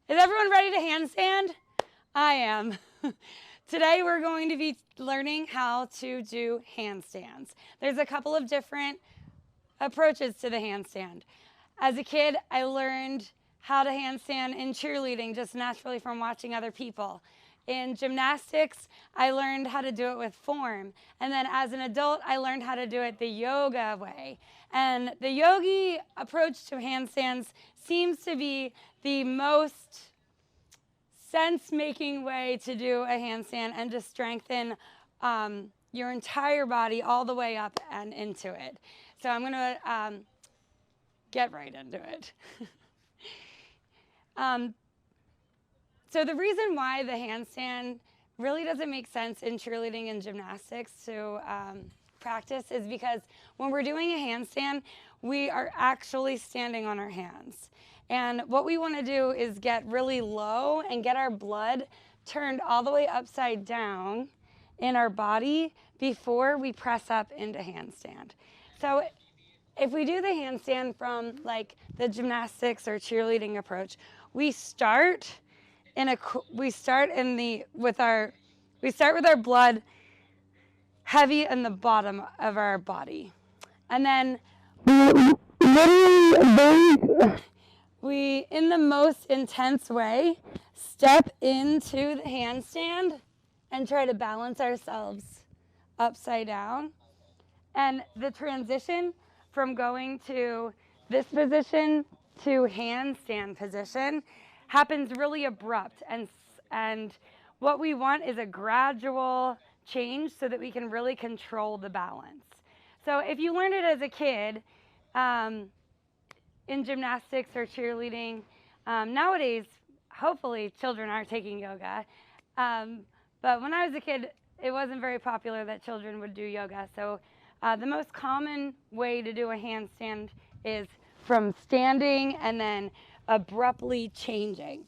Is everyone ready to handstand? I am. Today we're going to be learning how to do handstands. There's a couple of different approaches to the handstand. As a kid, I learned how to handstand in cheerleading just naturally from watching other people. In gymnastics, I learned how to do it with form. And then as an adult, I learned how to do it the yoga way. And the yogi approach to handstands seems to be the most sense-making way to do a handstand and to strengthen your entire body all the way up and into it. So I'm going to get right into it. So the reason why the handstand really doesn't make sense in cheerleading and gymnastics to practice is because when we're doing a handstand, we are actually standing on our hands. And what we want to do is get really low and get our blood turned all the way upside down in our body before we press up into handstand. So if we do the handstand from like the gymnastics or cheerleading approach, we start with our blood heavy in the bottom of our body. And then we, in the most intense way, step into the handstand and try to balance ourselves upside down. And the transition from going to this position to handstand position happens really abrupt. And what we want is a gradual change so that we can really control the balance. So if you learned it as a kid, in gymnastics or cheerleading, nowadays, hopefully children aren't taking yoga. But when I was a kid, it wasn't very popular that children would do yoga. So the most common way to do a handstand is from standing and then abruptly changing.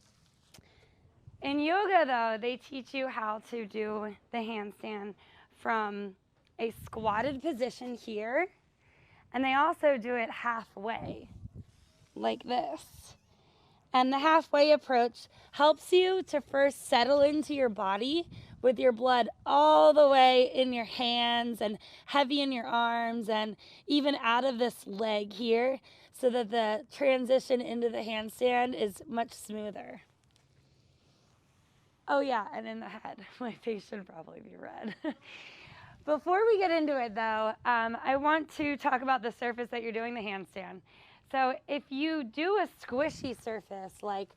In yoga, though, they teach you how to do the handstand from a squatted position here, and they also do it halfway, like this. And the halfway approach helps you to first settle into your body with your blood all the way in your hands and heavy in your arms and even out of this leg here so that the transition into the handstand is much smoother. Oh yeah, and in the head. My face should probably be red. Before we get into it though, I want to talk about the surface that you're doing the handstand. So if you do a squishy surface like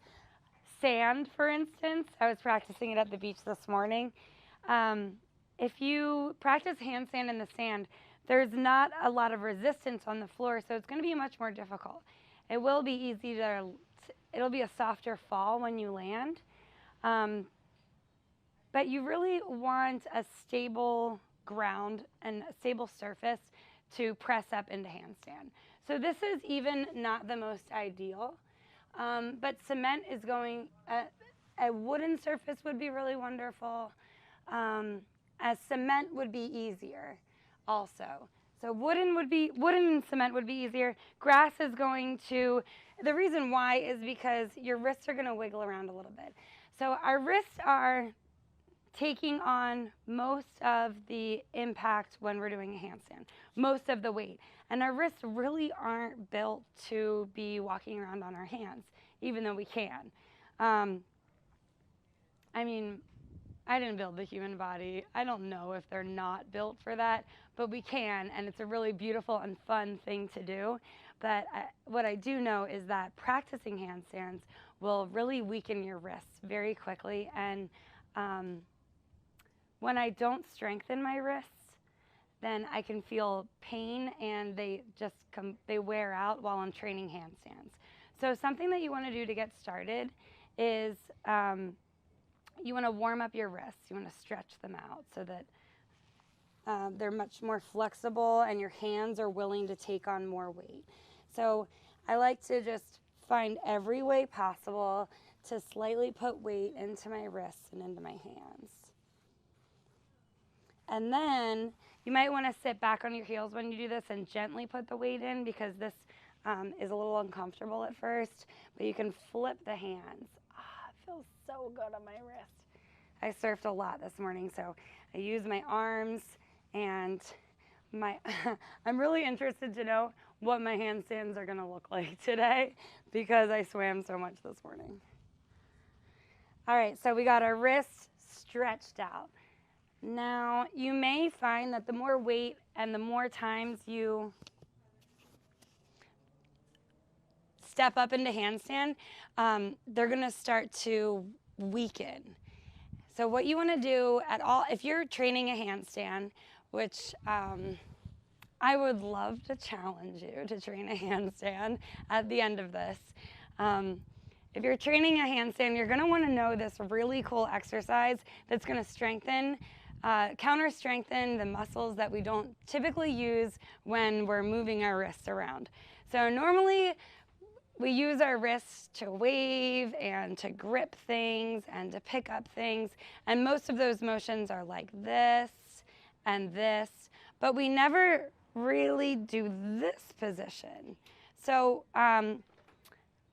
sand, for instance, I was practicing it at the beach this morning. If you practice handstand in the sand, there's not a lot of resistance on the floor, so it's going to be much more difficult. It will be it'll be a softer fall when you land. But you really want a stable ground and a stable surface to press up into handstand. So this is even not the most ideal, but cement is going, a wooden surface would be really wonderful, as cement would be easier also. So wooden and cement would be easier. Grass is going to, the reason why is because your wrists are going to wiggle around a little bit. So our wrists are taking on most of the impact when we're doing a handstand, most of the weight. And our wrists really aren't built to be walking around on our hands, even though we can. I mean, I didn't build the human body. I don't know if they're not built for that, but we can, and it's a really beautiful and fun thing to do. But what I do know is that practicing handstands will really weaken your wrists very quickly. And when I don't strengthen my wrists, then I can feel pain and they wear out while I'm training handstands. So something that you want to do to get started is you want to warm up your wrists. You want to stretch them out so that they're much more flexible and your hands are willing to take on more weight. So I like to just find every way possible to slightly put weight into my wrists and into my hands. And then you might want to sit back on your heels when you do this and gently put the weight in, because this is a little uncomfortable at first, but you can flip the hands. feels so good on my wrist. I surfed a lot this morning, so I use my arms and I'm really interested to know what my handstands are gonna look like today because I swam so much this morning. All right, so we got our wrists stretched out. Now, you may find that the more weight and the more times you step up into handstand, they're gonna start to weaken. So what you wanna do if you're training a handstand, which I would love to challenge you to train a handstand at the end of this. If you're training a handstand, you're gonna wanna know this really cool exercise that's gonna counter-strengthen the muscles that we don't typically use when we're moving our wrists around. So normally we use our wrists to wave and to grip things and to pick up things, and most of those motions are like this and this, but we never really do this position. So a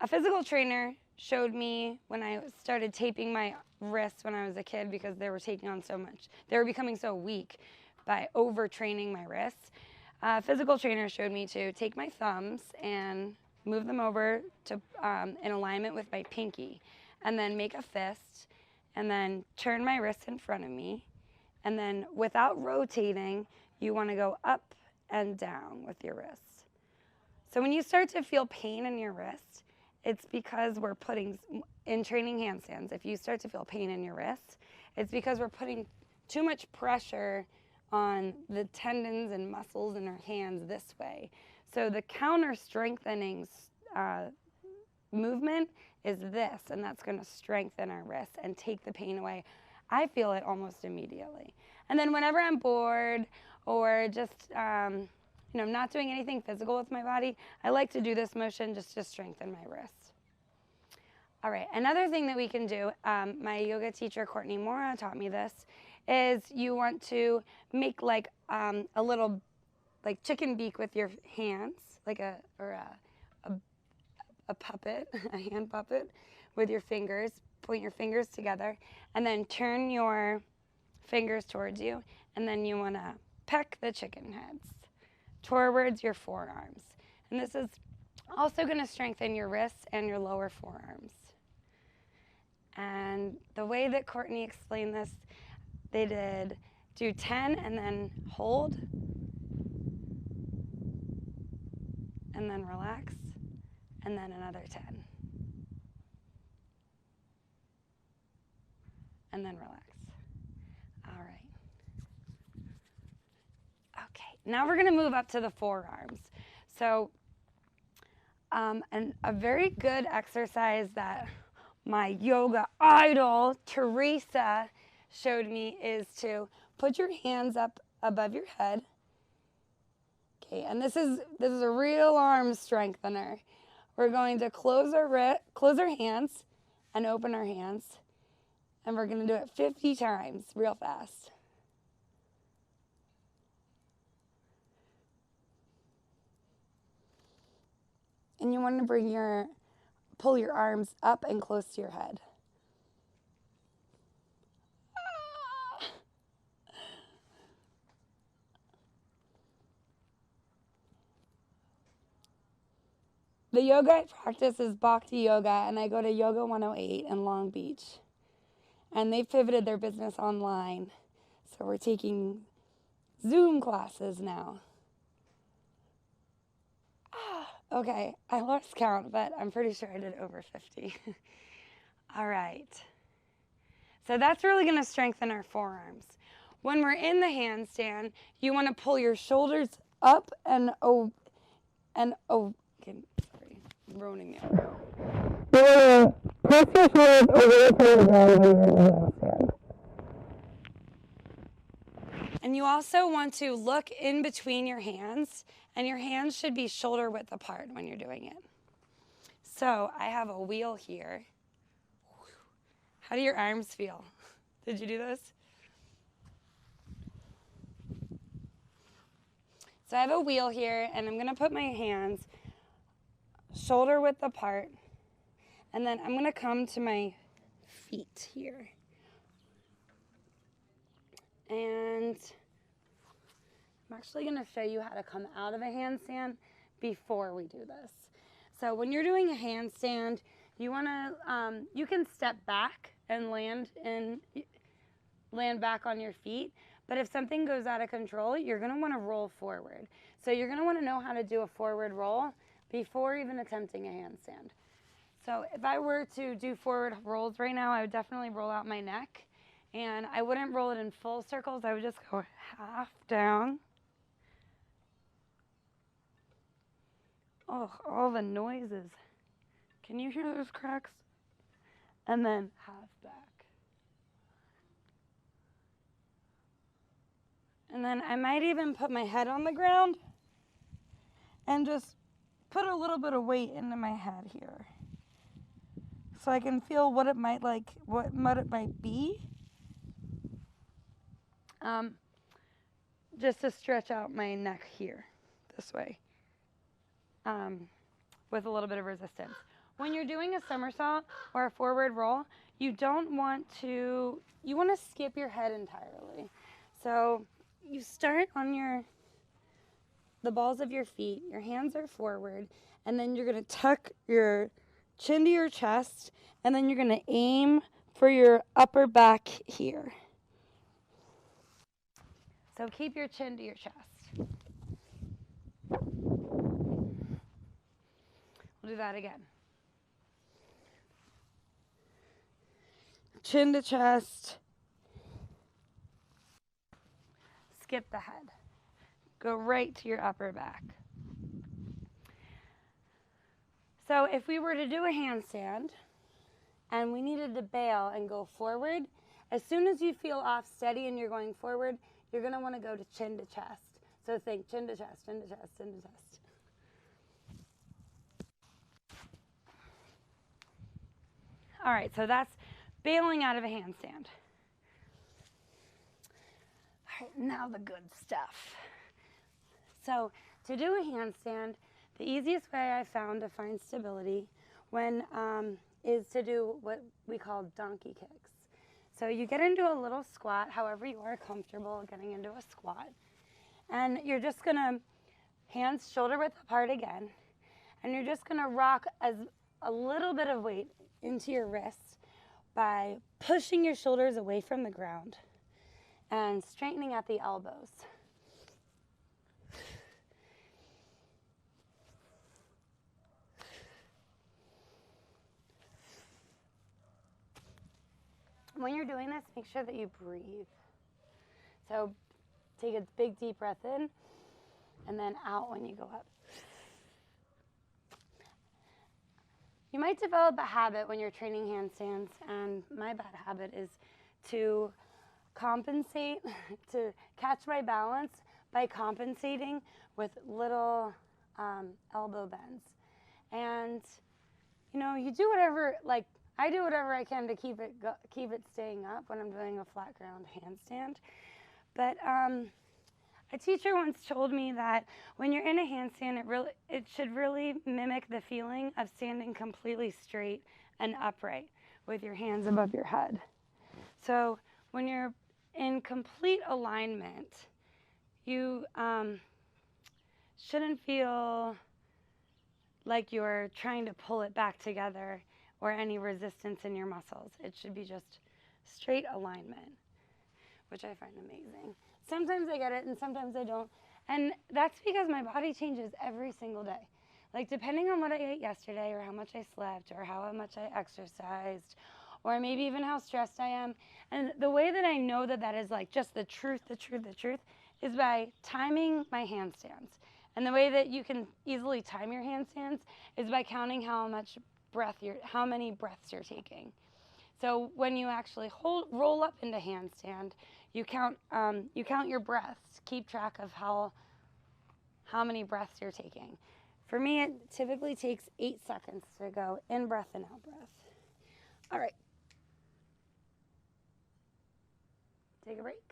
physical trainer showed me when I started taping my wrists when I was a kid because they were taking on so much. They were becoming so weak by overtraining my wrists. A physical trainer showed me to take my thumbs and move them over to in alignment with my pinky, and then make a fist, and then turn my wrist in front of me, and then without rotating, you want to go up and down with your wrists. So when you start to feel pain in your wrist, it's because we're in training handstands, if you start to feel pain in your wrist, it's because we're putting too much pressure on the tendons and muscles in our hands this way. So the counter-strengthening movement is this, and that's going to strengthen our wrists and take the pain away. I feel it almost immediately. And then whenever I'm bored or just not doing anything physical with my body, I like to do this motion just to strengthen my wrists. All right, another thing that we can do, my yoga teacher, Courtney Mora, taught me this, is you want to make like a little chicken beak with your hands, like a puppet, a hand puppet with your fingers. Point your fingers together and then turn your fingers towards you, and then you want to peck the chicken heads towards your forearms. And this is also going to strengthen your wrists and your lower forearms. And the way that Courtney explained this, they do 10 and then hold, and then relax, and then another 10. And then relax. All right. Okay, now we're gonna move up to the forearms. So, and a very good exercise that my yoga idol, Teresa, showed me is to put your hands up above your head. Okay, and this is a real arm strengthener. We're going to close our hands and open our hands. And we're going to do it 50 times real fast. And you want to pull your arms up and close to your head. The yoga I practice is Bhakti Yoga, and I go to Yoga 108 in Long Beach. And they've pivoted their business online. So we're taking Zoom classes now. Okay, I lost count, but I'm pretty sure I did over 50. All right. So that's really going to strengthen our forearms. When we're in the handstand, you want to pull your shoulders up and okay, sorry, I'm groaning now. Press your shoulders away from the ground when you're in the handstand. And you also want to look in between your hands, and your hands should be shoulder width apart when you're doing it. So I have a wheel here. How do your arms feel? Did you do this? So I have a wheel here, and I'm going to put my hands shoulder width apart, and then I'm going to come to my feet here. And I'm actually going to show you how to come out of a handstand before we do this. So when you're doing a handstand, you want to, you can step back and land back on your feet. But if something goes out of control, you're going to want to roll forward. So you're going to want to know how to do a forward roll before even attempting a handstand. So if I were to do forward rolls right now, I would definitely roll out my neck. And I wouldn't roll it in full circles. I would just go half down. Oh, all the noises. Can you hear those cracks? And then half back. And then I might even put my head on the ground and just put a little bit of weight into my head here. So I can feel what it might be. Just to stretch out my neck here, this way, with a little bit of resistance. When you're doing a somersault or a forward roll, you want to skip your head entirely. So you start on the balls of your feet, your hands are forward, and then you're going to tuck your chin to your chest, and then you're going to aim for your upper back here. So keep your chin to your chest. We'll do that again. Chin to chest. Skip the head. Go right to your upper back. So if we were to do a handstand and we needed to bail and go forward, as soon as you feel off steady and you're going forward, you're going to want to go to chin to chest. So think chin to chest, chin to chest, chin to chest. All right, so that's bailing out of a handstand. All right, now the good stuff. So to do a handstand, the easiest way I found to find stability is to do what we call donkey kicks. So you get into a little squat, however you are comfortable getting into a squat. And you're just going to, hands shoulder width apart again, and you're just going to rock a little bit of weight into your wrists by pushing your shoulders away from the ground and straightening at the elbows. When you're doing this, make sure that you breathe. So take a big deep breath in and then out when you go up. You might develop a habit when you're training handstands, and my bad habit is to compensate, to catch my balance by compensating with little elbow bends. And, you do whatever, I do whatever I can to keep it staying up when I'm doing a flat ground handstand. But a teacher once told me that when you're in a handstand, it should really mimic the feeling of standing completely straight and upright with your hands above your head. So when you're in complete alignment, you shouldn't feel like you're trying to pull it back together or any resistance in your muscles. It should be just straight alignment, which I find amazing. Sometimes I get it and sometimes I don't. And that's because my body changes every single day. Depending on what I ate yesterday or how much I slept or how much I exercised or maybe even how stressed I am. And the way that I know that is just the truth is by timing my handstands. And the way that you can easily time your handstands is by counting how many breaths you're taking. So when you actually roll up into handstand, you count your breaths. Keep track of how many breaths you're taking. For me, it typically takes 8 seconds to go in breath and out breath. All right. Take a break.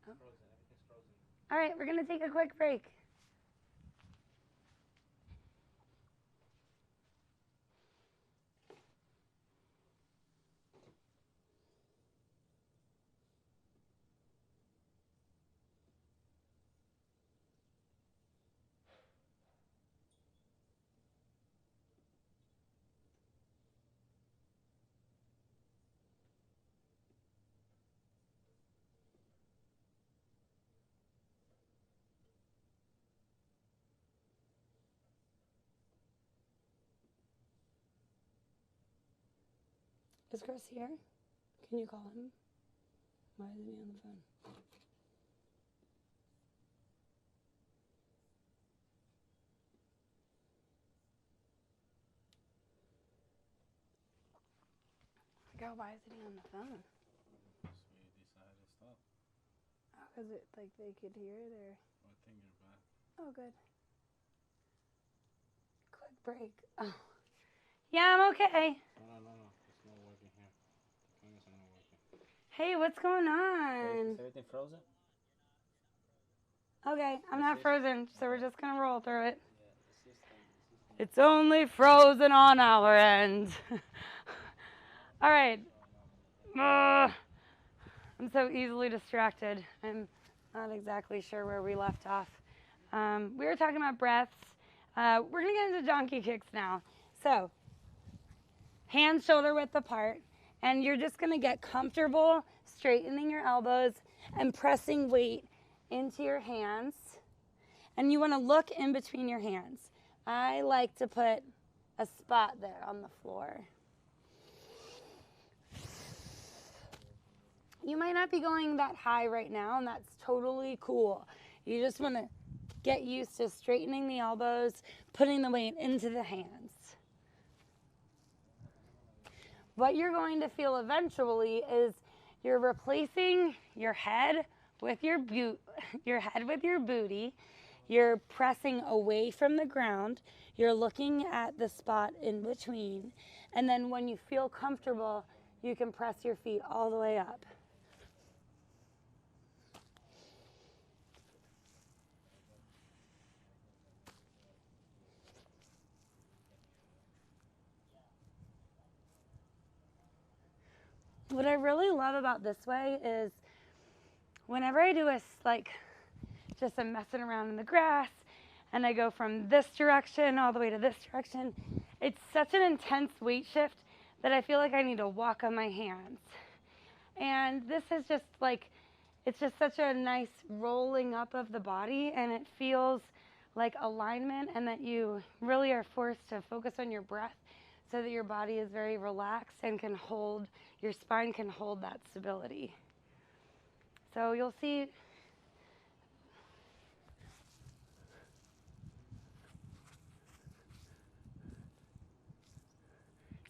Oh. All right, we're going to take a quick break. Is Chris here? Can you call him? Why isn't he on the phone? Girl, why isn't he on the phone? So we decided to stop. Oh, because like they could hear it or... I think you're back. Oh, good. Quick break. Oh. Yeah, I'm okay. No. It's not working here. The cameras are not working. Hey, what's going on? Is everything frozen? Okay, I'm not frozen, so we're just going to roll through it. Yeah, the system. It's only frozen on our end. All right. I'm so easily distracted. I'm not exactly sure where we left off. We were talking about breaths. We're going to get into donkey kicks now. So, hands shoulder width apart, and you're just going to get comfortable straightening your elbows and pressing weight into your hands. And you want to look in between your hands. I like to put a spot there on the floor. You might not be going that high right now, and that's totally cool. You just want to get used to straightening the elbows, putting the weight into the hands. What you're going to feel eventually is you're replacing your head with your booty. You're pressing away from the ground. You're looking at the spot in between. And then when you feel comfortable, you can press your feet all the way up. What I really love about this way is whenever I do just I'm messing around in the grass and I go from this direction all the way to this direction, it's such an intense weight shift that I feel like I need to walk on my hands. And this is just it's just such a nice rolling up of the body, and it feels like alignment, and that you really are forced to focus on your breath so that your body is very relaxed and your spine can hold that stability. So you'll see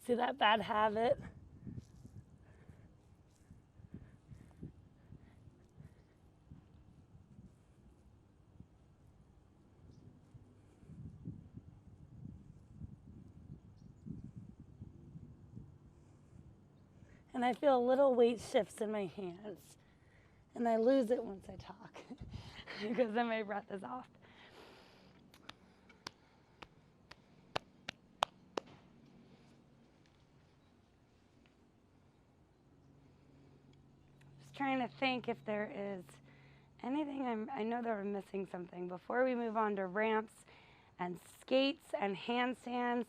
that bad habit. And I feel little weight shifts in my hands. And I lose it once I talk because then my breath is off. Just trying to think if there is anything I know that we're missing something before we move on to ramps and skates and handstands.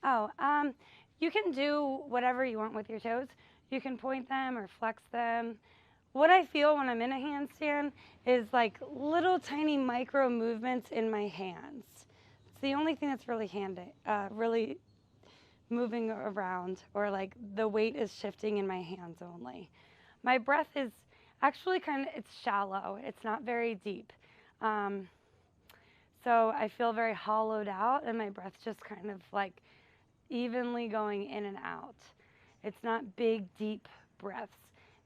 Oh, you can do whatever you want with your toes. You can point them or flex them. What I feel when I'm in a handstand is like little tiny micro movements in my hands. It's the only thing that's really really moving around, or like the weight is shifting in my hands only. My breath is actually it's shallow. It's not very deep. So I feel very hollowed out, and my breath's just kind of like evenly going in and out. It's not big, deep breaths.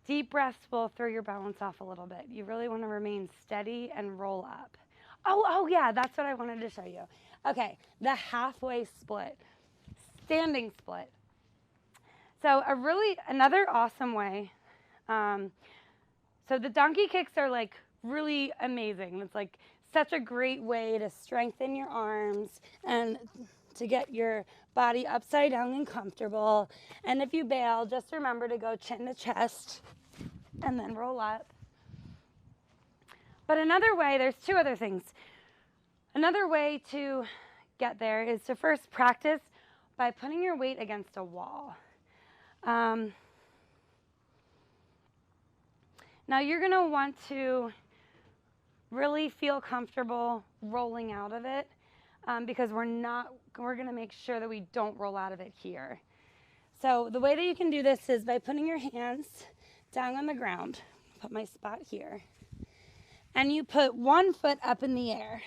Deep breaths will throw your balance off a little bit. You really want to remain steady and roll up. Oh yeah, that's what I wanted to show you. Okay, the halfway split, standing split. So another awesome way. So the donkey kicks are like really amazing. It's like such a great way to strengthen your arms and to get your body upside down and comfortable. And if you bail, just remember to go chin to chest and then roll up. But another way, there's two other things. Another way to get there is to first practice by putting your weight against a wall. Now you're going to want to really feel comfortable rolling out of it. because we're going to make sure that we don't roll out of it here. So the way that you can do this is by putting your hands down on the ground. Put my spot here. And you put one foot up in the air.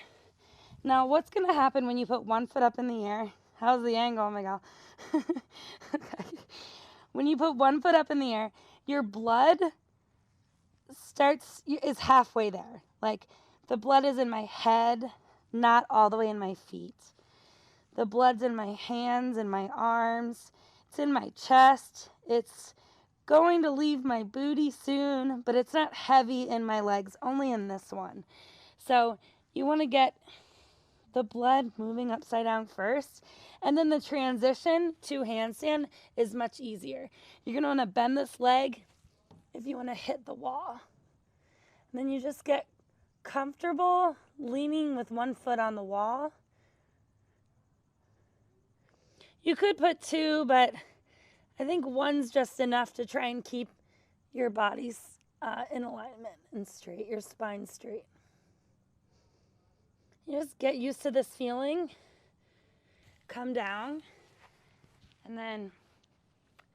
Now, what's going to happen when you put one foot up in the air? How's the angle? Oh my God. Okay. When you put one foot up in the air, your blood is halfway there. Like the blood is in my head, not all the way in my feet. The blood's in my hands and my arms. It's in my chest. It's going to leave my booty soon, but it's not heavy in my legs, only in this one. So you want to get the blood moving upside down first, and then the transition to handstand is much easier. You're going to want to bend this leg if you want to hit the wall. And then you just get comfortable leaning with one foot on the wall. You could put two, but I think one's just enough to try and keep your bodies in alignment and straight, your spine straight. You just get used to this feeling, come down, and then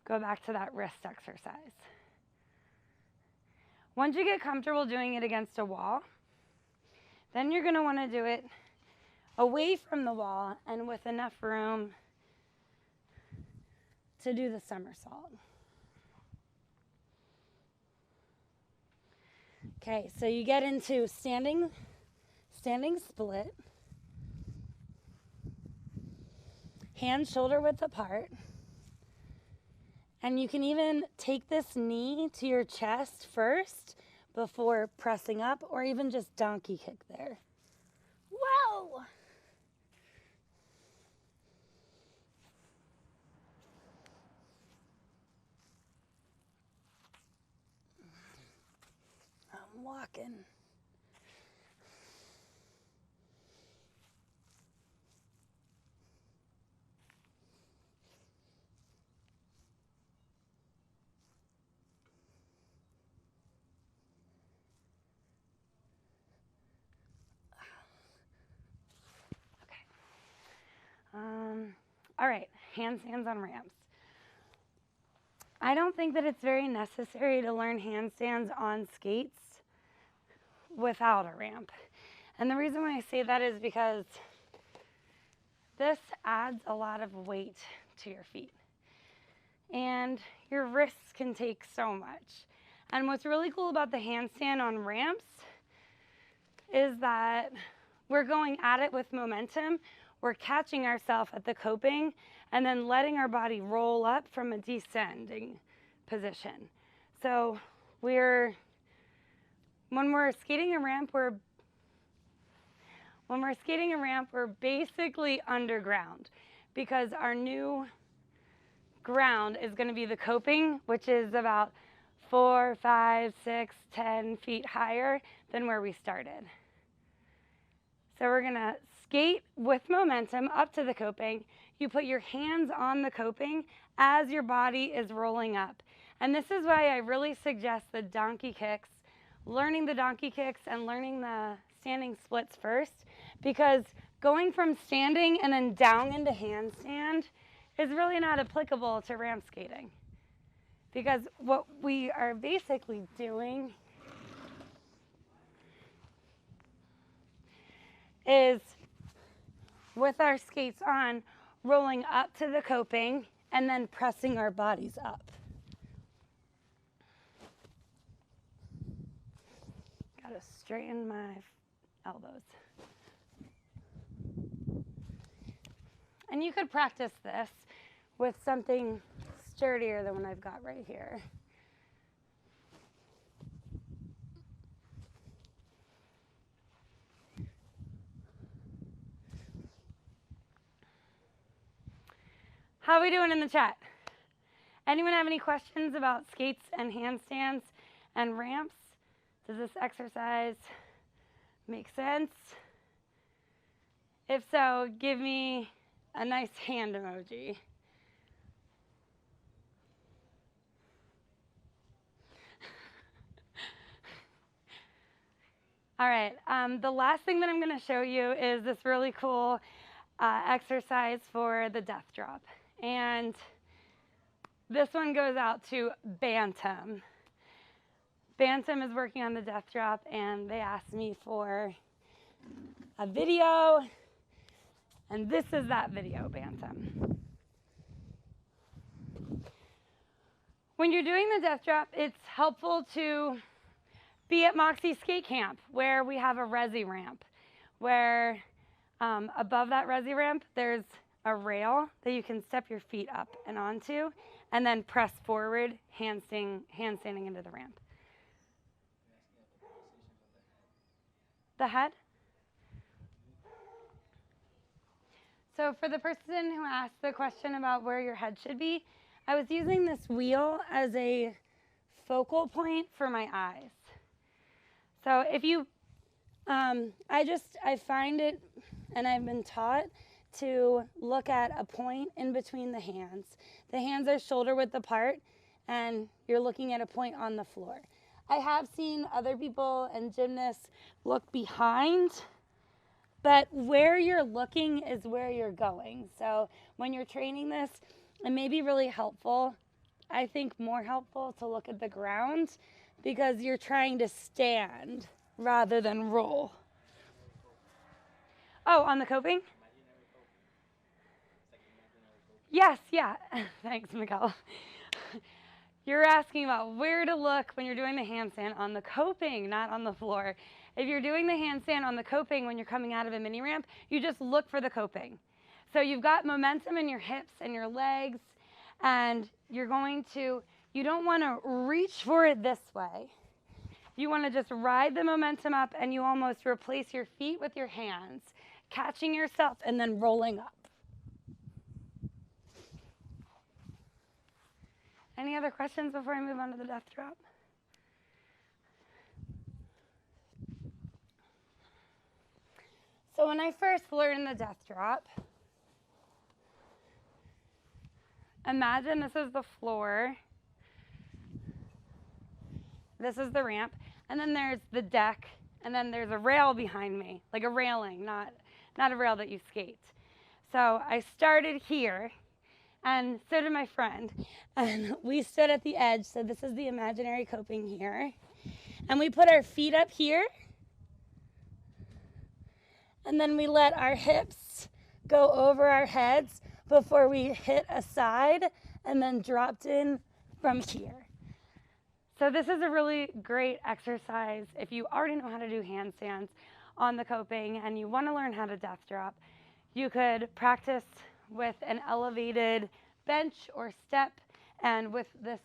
go back to that wrist exercise. Once you get comfortable doing it against a wall, then you're going to want to do it away from the wall and with enough room to do the somersault. Okay, so you get into standing split, hands shoulder width apart, and you can even take this knee to your chest first before pressing up, or even just donkey kick there. Whoa! I'm walking. All right, handstands on ramps. I don't think that it's very necessary to learn handstands on skates without a ramp. And the reason why I say that is because this adds a lot of weight to your feet. And your wrists can take so much. And what's really cool about the handstand on ramps is that we're going at it with momentum. We're catching ourselves at the coping and then letting our body roll up from a descending position. So when we're skating a ramp, we're basically underground because our new ground is going to be the coping, which is about 4, 5, 6, 10 feet higher than where we started. So we're going to skate with momentum up to the coping. You put your hands on the coping as your body is rolling up. And this is why I really suggest the donkey kicks, learning the donkey kicks and learning the standing splits first, because going from standing and then down into handstand is really not applicable to ramp skating. Because what we are basically doing is, with our skates on, rolling up to the coping and then pressing our bodies up. Gotta straighten my elbows. And you could practice this with something sturdier than what I've got right here. How are we doing in the chat? Anyone have any questions about skates and handstands and ramps? Does this exercise make sense? If so, give me a nice hand emoji. All right, the last thing that I'm going to show you is this really cool exercise for the death drop. And this one goes out to Bantam. Bantam is working on the death drop, and they asked me for a video, and this is that video, Bantam. When you're doing the death drop, it's helpful to be at Moxi Skate Camp, where we have a resi ramp, where above that resi ramp, there's a rail that you can step your feet up and onto, and then press forward, handstanding into the ramp. The head? So for the person who asked the question about where your head should be, I was using this wheel as a focal point for my eyes. So if you, I find it, and I've been taught to look at a point in between the hands. The hands are shoulder width apart, and you're looking at a point on the floor. I have seen other people and gymnasts look behind, but where you're looking is where you're going. So when you're training this, it may be really helpful, I think more helpful, to look at the ground because you're trying to stand rather than roll. Oh, on the coping? Yes, yeah. Thanks, Miguel. You're asking about where to look when you're doing the handstand on the coping, not on the floor. If you're doing the handstand on the coping when you're coming out of a mini ramp, you just look for the coping. So you've got momentum in your hips and your legs, and you don't want to reach for it this way. You want to just ride the momentum up, and you almost replace your feet with your hands, catching yourself and then rolling up. Any other questions before I move on to the death drop? So when I first learned the death drop, imagine this is the floor, this is the ramp, and then there's the deck, and then there's a rail behind me, like a railing, not a rail that you skate. So I started here, and so did my friend, and we stood at the edge. So this is the imaginary coping here, and we put our feet up here, and then we let our hips go over our heads before we hit a side and then dropped in from here. So this is a really great exercise if you already know how to do handstands on the coping and you want to learn how to death drop. You could practice with an elevated bench or step, and with this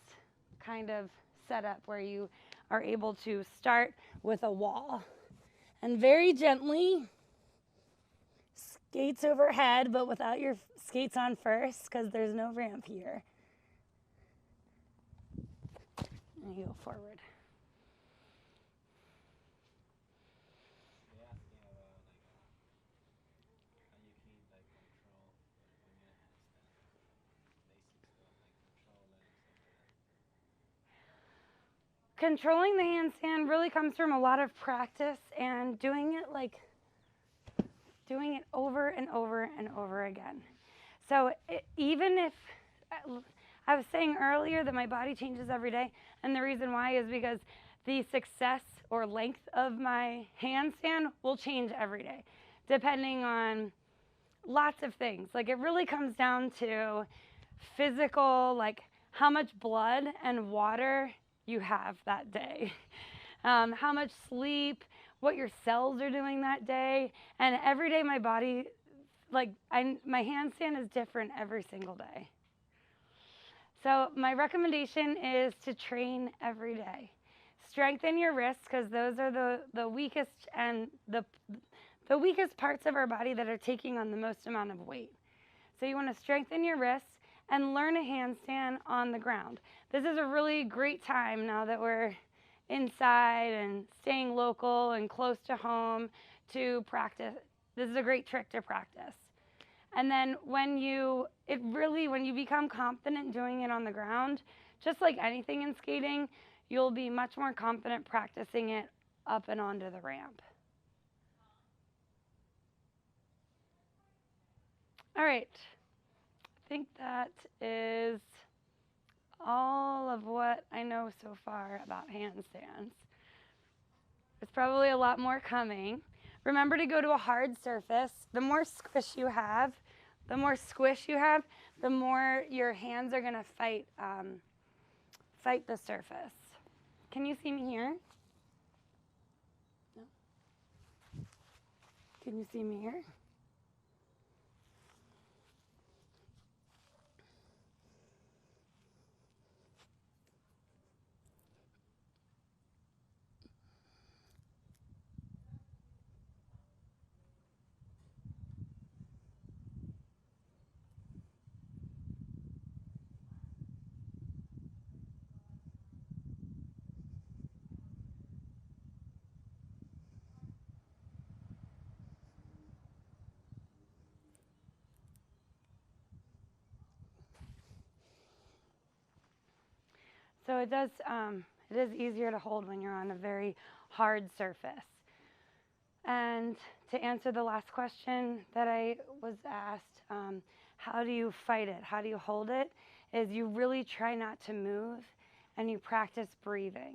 kind of setup where you are able to start with a wall. And very gently, skates overhead, but without your skates on first, because there's no ramp here. And you go forward. Controlling the handstand really comes from a lot of practice and doing it over and over and over again. So even if, I was saying earlier that my body changes every day, and the reason why is because the success or length of my handstand will change every day, depending on lots of things. Like, it really comes down to physical, like how much blood and water you have that day, how much sleep, what your cells are doing that day. And every day my body, my handstand is different every single day. So my recommendation is to train every day. Strengthen your wrists, because those are the weakest and the weakest parts of our body that are taking on the most amount of weight. So you want to strengthen your wrists and learn a handstand on the ground. This is a really great time now that we're inside and staying local and close to home to practice. This is a great trick to practice. And then when you become confident doing it on the ground, just like anything in skating, you'll be much more confident practicing it up and onto the ramp. All right. I think that is all of what I know so far about handstands. There's probably a lot more coming. Remember to go to a hard surface. The more squish you have, the more your hands are going to fight the surface. Can you see me here? No? Can you see me here? So it is easier to hold when you're on a very hard surface. And to answer the last question that I was asked, how do you fight it? How do you hold it? Is you really try not to move and you practice breathing.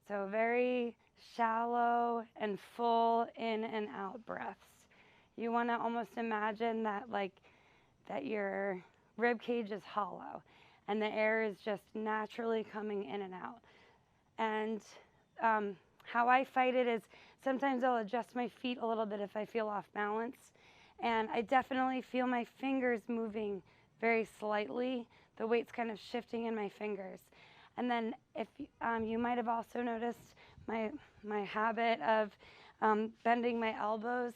So very shallow and full in and out breaths. You want to almost imagine that that your rib cage is hollow and the air is just naturally coming in and out. And how I fight it is sometimes I'll adjust my feet a little bit if I feel off balance. And I definitely feel my fingers moving very slightly. The weight's kind of shifting in my fingers. And then if you might have also noticed my habit of bending my elbows.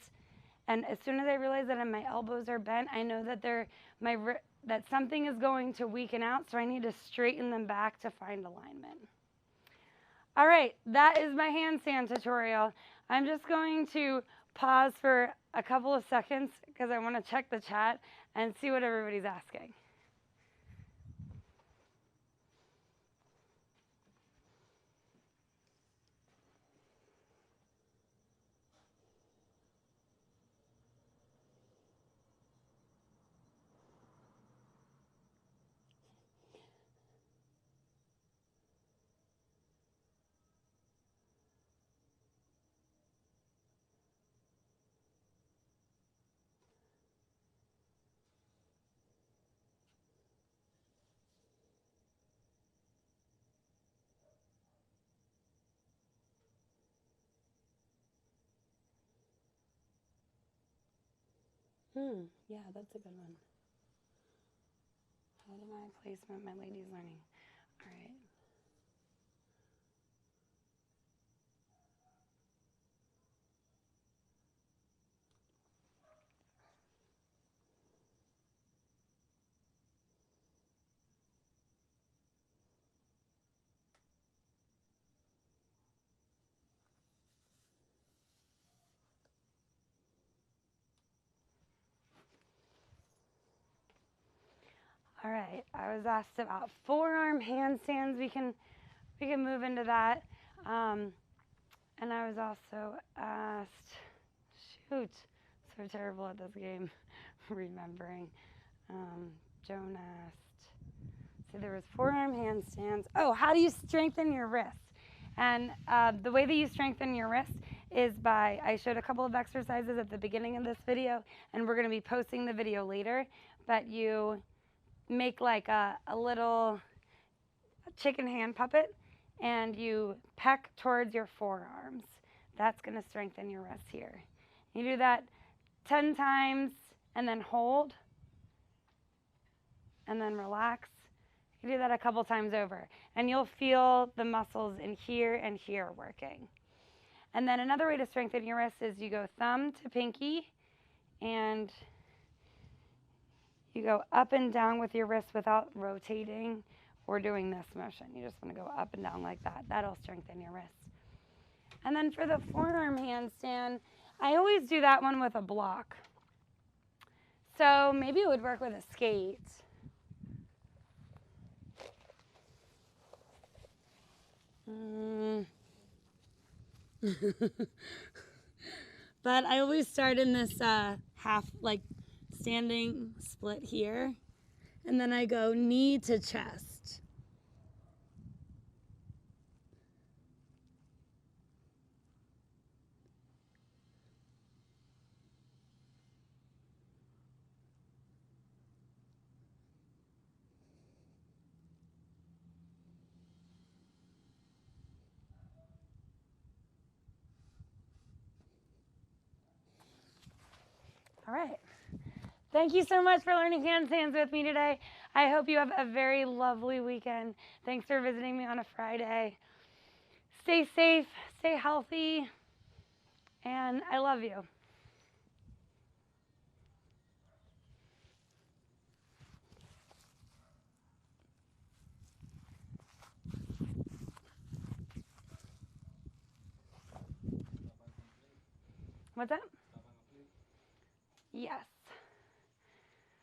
And as soon as I realize that my elbows are bent, I know that that something is going to weaken out, so I need to straighten them back to find alignment. All right, that is my handstand tutorial. I'm just going to pause for a couple of seconds because I want to check the chat and see what everybody's asking. Yeah, that's a good one. How do my placement, my lady's learning? All right. All right, I was asked about forearm handstands. We can move into that. And I was also asked, shoot, so terrible at this game, remembering. Joan asked, so there was forearm handstands. Oh, how do you strengthen your wrist? And the way that you strengthen your wrist is by, I showed a couple of exercises at the beginning of this video, and we're going to be posting the video later, but you make like a little chicken hand puppet, and you peck towards your forearms. That's going to strengthen your wrists here. You do that 10 times, and then hold, and then relax. You do that a couple times over, and you'll feel the muscles in here and here working. And then another way to strengthen your wrists is you go thumb to pinky, and you go up and down with your wrist without rotating or doing this motion. You just want to go up and down like that. That'll strengthen your wrists. And then for the forearm handstand, I always do that one with a block. So maybe it would work with a skate. But I always start in this standing split here, and then I go knee to chest. All right. Thank you so much for learning handstands with me today. I hope you have a very lovely weekend. Thanks for visiting me on a Friday. Stay safe, stay healthy, and I love you. What's that? Yes.